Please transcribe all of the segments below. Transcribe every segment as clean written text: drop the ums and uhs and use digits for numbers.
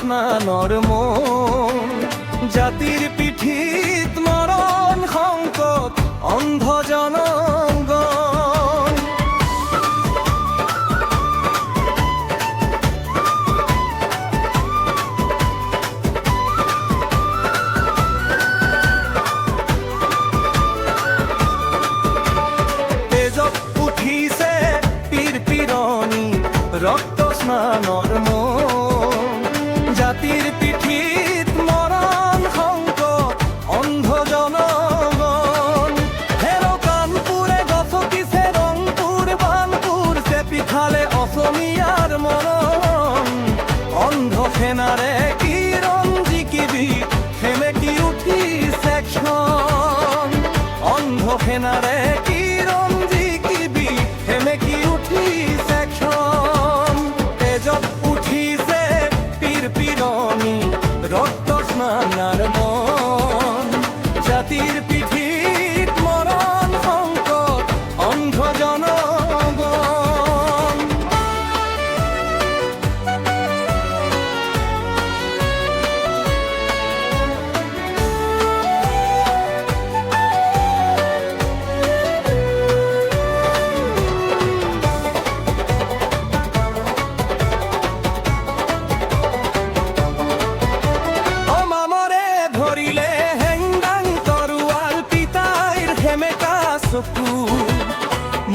স্নানর মন জাতির পিঠিত মরণ সংকট অন্ধ জনগণ তেজত উঠিছে পীর পীরনি রক্ত স্নানর মন জাতির পিঠিত মরণ সংকট অন্ধ জনগণ হেরো কানপুরে গছকিছে রংপুর বানপুর চেপি খালে অসমীয়ার মরণ অন্ধ সেনারে কিরণ জিকিবি সেমেকি উঠিছে ক্ষণ অন্ধ সেনারে কিরণ জিকিবি সেমেকি উঠিছে ক্ষণ তেজত উঠিছে পীর পীরনি রক্ত স্নানার মন জাতির পিঠিত মরণ সংকট অন্ধ জনগণ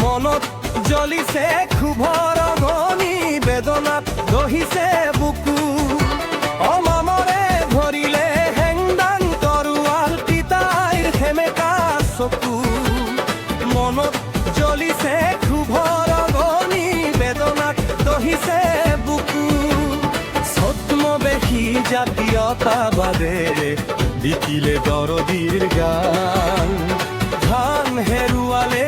মনত জ্বলিছে ক্ষোভৰ অগ্নি বেদনাত দহিছে বুকু অমামৰে ধৰিলে হেংদাং তৰোৱাল পিতাইৰ সেমেকা চকু মনত জ্বলিছে ক্ষোভৰ অগ্নি বেদনাত দহিছে বুকু ছদ্মবেশী জাতীয়তাবাদেৰে বিকিলে দৰদীৰ গান ধান হেৰুৱালে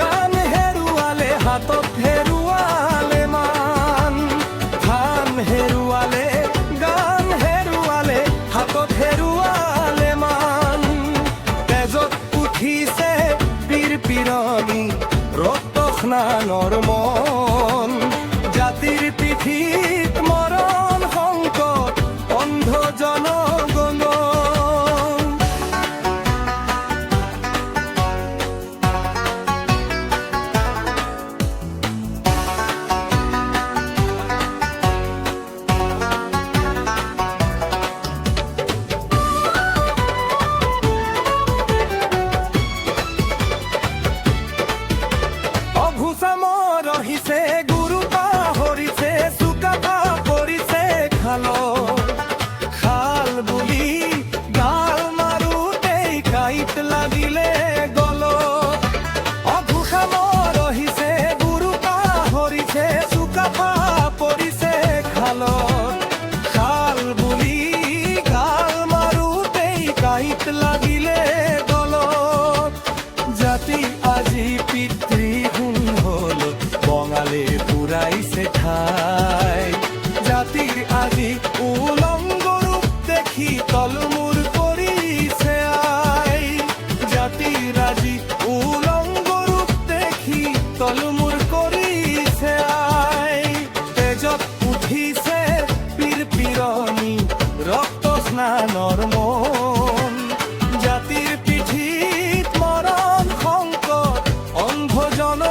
গান হেৰুৱালে হাতত হেৰুৱালে মান ধান হেৰুৱালে গান হেৰুৱালে হাতত হেৰুৱালে মান তেজত উঠিছে পীৰ পীৰনি ৰক্ত স্নানৰ মন জাতিৰ পিঠিত মৰণ সংকট অন্ধ জনগণ ৰহিছে গুৰু পাহৰিছে চুকাফা পৰিছে খাল খাল বুলি গাল মাৰোতেই কাঁইট লাগিলে গল অঘোষাম ৰহিছে গুৰু পাহৰিছে চুকাফা পৰিছে খাল খাল বুলি গাল মাৰোতেই কাঁইট লাগিলে গল জাতি আজি পিতৃ হল বঙালে পুরাইছে ঠাই জাতির আজি উলঙ্গ রূপ দেখি তলমুর করিছে আই জাতির আজি উলঙ্গ রূপ দেখি তলমুর করিছে আই তেজত উঠিছে পীর পীরনি রক্ত স্নানর মন জাতির পিঠিত মরণ সংকট অন্ধ জন